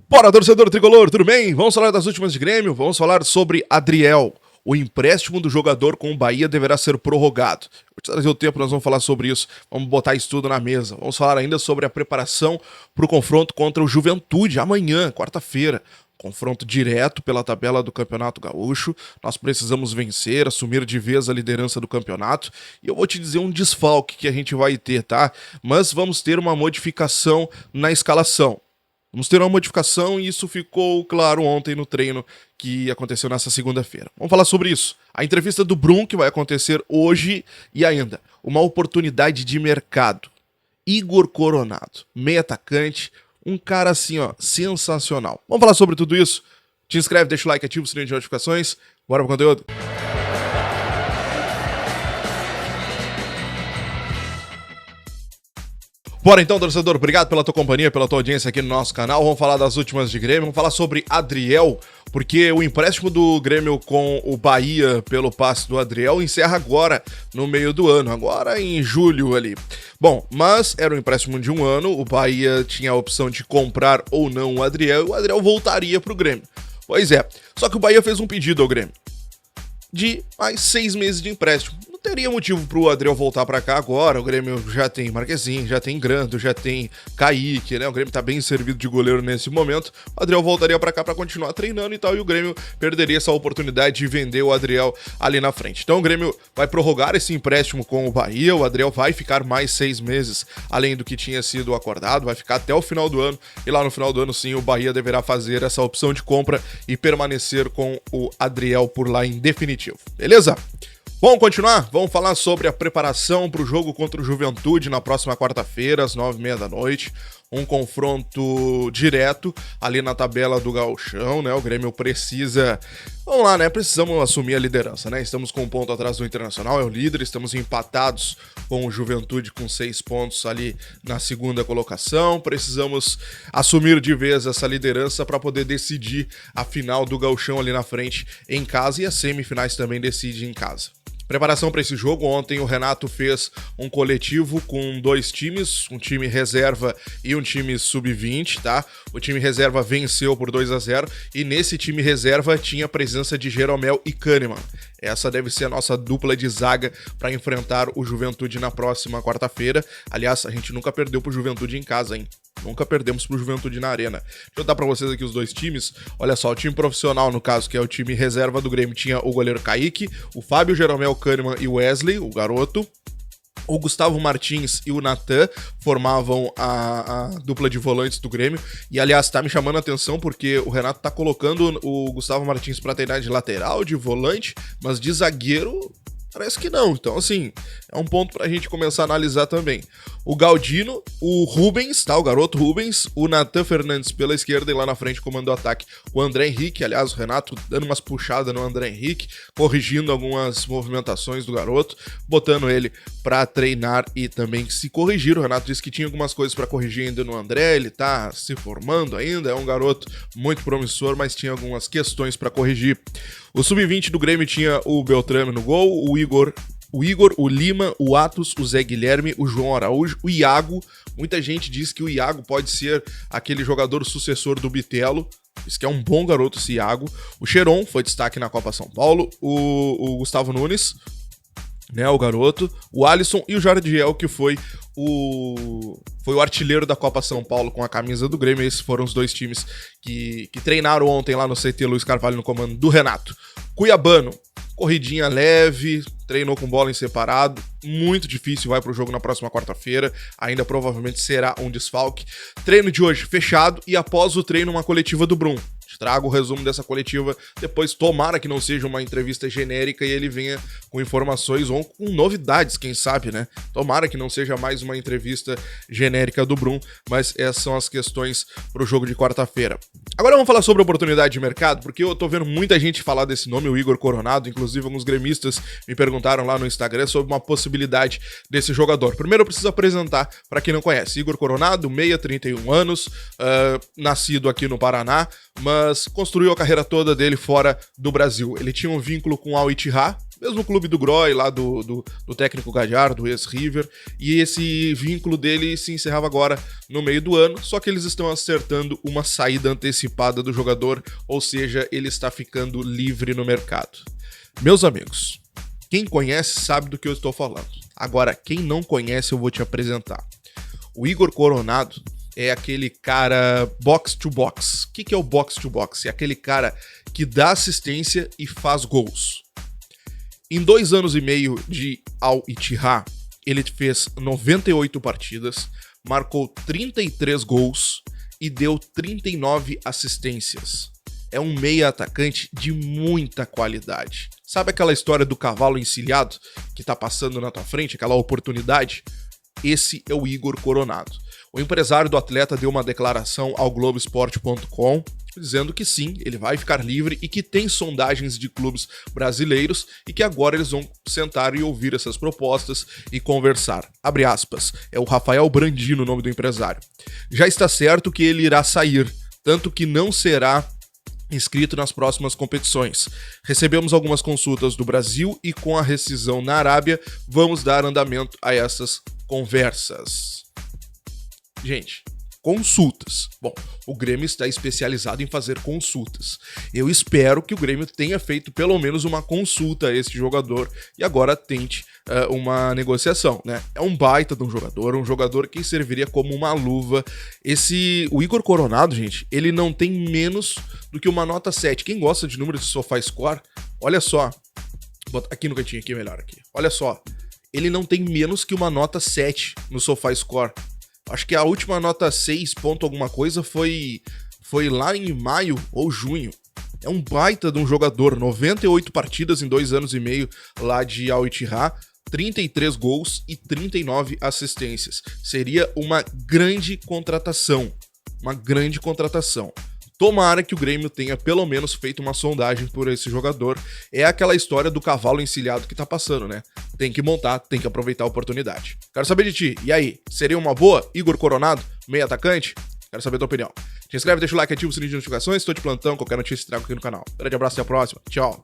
Bora, torcedor tricolor, tudo bem? Vamos falar das últimas de Grêmio, vamos falar sobre Adriel. O empréstimo do jogador com o Bahia deverá ser prorrogado. Vou te trazer o tempo, nós vamos falar sobre isso, vamos botar isso tudo na mesa. Vamos falar ainda sobre a preparação para o confronto contra o Juventude, amanhã, quarta-feira. Confronto direto pela tabela do Campeonato Gaúcho. Nós precisamos vencer, assumir de vez a liderança do campeonato. E eu vou te dizer um desfalque que a gente vai ter, tá? Mas vamos ter uma modificação na escalação. Vamos ter uma modificação e isso ficou claro ontem no treino que aconteceu nessa segunda-feira. Vamos falar sobre isso. A entrevista do Brum, que vai acontecer hoje, e ainda uma oportunidade de mercado. Igor Coronado, meio atacante, um cara assim, ó, sensacional. Vamos falar sobre tudo isso? Te inscreve, deixa o like, ativa o sininho de notificações. Bora pro conteúdo. Bora então, torcedor, obrigado pela tua companhia, pela tua audiência aqui no nosso canal. Vamos falar das últimas de Grêmio, vamos falar sobre Adriel, porque o empréstimo do Grêmio com o Bahia pelo passe do Adriel encerra agora, no meio do ano, agora em julho ali. Bom, mas era um empréstimo de um ano, o Bahia tinha a opção de comprar ou não o Adriel, e o Adriel voltaria pro Grêmio. Pois é, só que o Bahia fez um pedido ao Grêmio de mais 6 meses de empréstimo. Não teria motivo pro Adriel voltar pra cá agora. O Grêmio já tem Marquezinho, já tem Grando, já tem Kaique, né? O Grêmio tá bem servido de goleiro nesse momento. O Adriel voltaria pra cá pra continuar treinando e tal, e o Grêmio perderia essa oportunidade de vender o Adriel ali na frente. Então o Grêmio vai prorrogar esse empréstimo com o Bahia. O Adriel vai ficar mais 6 meses, além do que tinha sido acordado, vai ficar até o final do ano, e lá no final do ano sim, o Bahia deverá fazer essa opção de compra e permanecer com o Adriel por lá em definitivo. Beleza? Vamos continuar? Vamos falar sobre a preparação para o jogo contra o Juventude na próxima quarta-feira, às 9h30 da noite. Um confronto direto ali na tabela do Gauchão, né? O Grêmio precisa... Vamos lá, né? Precisamos assumir a liderança, né? Estamos com um ponto atrás do Internacional, é o líder. Estamos empatados com o Juventude com 6 pontos ali na segunda colocação. Precisamos assumir de vez essa liderança para poder decidir a final do Gauchão ali na frente em casa, e as semifinais também decidem em casa. Preparação para esse jogo, ontem o Renato fez um coletivo com 2 times, um time reserva e um time sub-20, tá? O time reserva venceu por 2-0 e nesse time reserva tinha a presença de Jeromel e Kahneman. Essa deve ser a nossa dupla de zaga para enfrentar o Juventude na próxima quarta-feira. Aliás, a gente nunca perdeu pro Juventude em casa, hein? Nunca perdemos pro Juventude na arena. Deixa eu dar pra vocês aqui os 2 times. Olha só, o time profissional, no caso, que é o time reserva do Grêmio, tinha o goleiro Kaique, o Fábio, Jeromel, Kahneman e o Wesley, o garoto. O Gustavo Martins e o Natan formavam a dupla de volantes do Grêmio. E, aliás, tá me chamando a atenção porque o Renato tá colocando o Gustavo Martins pra treinar de lateral, de volante, mas de zagueiro... Parece que não, então assim, é um ponto pra gente começar a analisar também. O Galdino, o Rubens, tá? O garoto Rubens, o Natan Fernandes pela esquerda e lá na frente comandou o ataque o André Henrique. Aliás, o Renato dando umas puxadas no André Henrique, corrigindo algumas movimentações do garoto, botando ele pra treinar e também se corrigir. O Renato disse que tinha algumas coisas pra corrigir ainda no André, ele tá se formando ainda, é um garoto muito promissor, mas tinha algumas questões pra corrigir. O sub-20 do Grêmio tinha o Beltrame no gol, o Igor, o Lima, o Atos, o Zé Guilherme, o João Araújo, o Iago. Muita gente diz que o Iago pode ser aquele jogador sucessor do Bitelo. Diz que é um bom garoto esse Iago. O Cheron foi destaque na Copa São Paulo. O Gustavo Nunes, né, o garoto. O Alisson e o Jardiel, que foi o artilheiro da Copa São Paulo com a camisa do Grêmio. Esses foram os 2 times que treinaram ontem lá no CT Luiz Carvalho no comando do Renato. Cuiabano, corridinha leve, treinou com bola em separado, muito difícil, vai pro jogo na próxima quarta-feira, ainda provavelmente será um desfalque. Treino de hoje fechado e após o treino uma coletiva do Brum. Trago o resumo dessa coletiva, depois tomara que não seja uma entrevista genérica e ele venha com informações ou com novidades, quem sabe, né? Tomara que não seja mais uma entrevista genérica do Brum, mas essas são as questões pro jogo de quarta-feira. Agora vamos falar sobre a oportunidade de mercado, porque eu tô vendo muita gente falar desse nome, o Igor Coronado, inclusive alguns gremistas me perguntaram lá no Instagram sobre uma possibilidade desse jogador. Primeiro eu preciso apresentar para quem não conhece, Igor Coronado, meia, 31 anos, nascido aqui no Paraná, mas construiu a carreira toda dele fora do Brasil. Ele tinha um vínculo com o Al Ittihad, mesmo clube do Groy, lá do técnico Gajar, do ex-River, e esse vínculo dele se encerrava agora no meio do ano, só que eles estão acertando uma saída antecipada do jogador, ou seja, ele está ficando livre no mercado. Meus amigos, quem conhece sabe do que eu estou falando. Agora, quem não conhece, eu vou te apresentar. O Igor Coronado é aquele cara box to box. O que é o box to box? É aquele cara que dá assistência e faz gols. Em 2 anos e meio de Al Ittihad, ele fez 98 partidas, marcou 33 gols e deu 39 assistências. É um meia atacante de muita qualidade. Sabe aquela história do cavalo encilhado que tá passando na tua frente, aquela oportunidade? Esse é o Igor Coronado. O empresário do atleta deu uma declaração ao Globoesporte.com dizendo que sim, ele vai ficar livre e que tem sondagens de clubes brasileiros e que agora eles vão sentar e ouvir essas propostas e conversar. Abre aspas, é o Rafael Brandino o nome do empresário. Já está certo que ele irá sair, tanto que não será inscrito nas próximas competições. Recebemos algumas consultas do Brasil e com a rescisão na Arábia, vamos dar andamento a essas conversas. Gente, consultas. Bom, o Grêmio está especializado em fazer consultas. Eu espero que o Grêmio tenha feito pelo menos uma consulta a esse jogador e agora tente uma negociação, né? É um baita de um jogador que serviria como uma luva. O Igor Coronado, gente, ele não tem menos do que uma nota 7. Quem gosta de números de SofaScore, olha só. Aqui no cantinho, aqui melhor aqui. Olha só. Ele não tem menos que uma nota 7 no SofaScore. Acho que a última nota 6 ponto alguma coisa foi lá em maio ou junho. É um baita de um jogador, 98 partidas em 2 anos e meio lá de Al Ittihad, 33 gols e 39 assistências. Seria uma grande contratação, Tomara que o Grêmio tenha pelo menos feito uma sondagem por esse jogador. É aquela história do cavalo encilhado que tá passando, né? Tem que montar, tem que aproveitar a oportunidade. Quero saber de ti. E aí, seria uma boa? Igor Coronado, meio atacante? Quero saber a tua opinião. Te inscreve, deixa o like, ativa o sininho de notificações. Estou de plantão, qualquer notícia trago aqui no canal. Grande abraço, até a próxima. Tchau.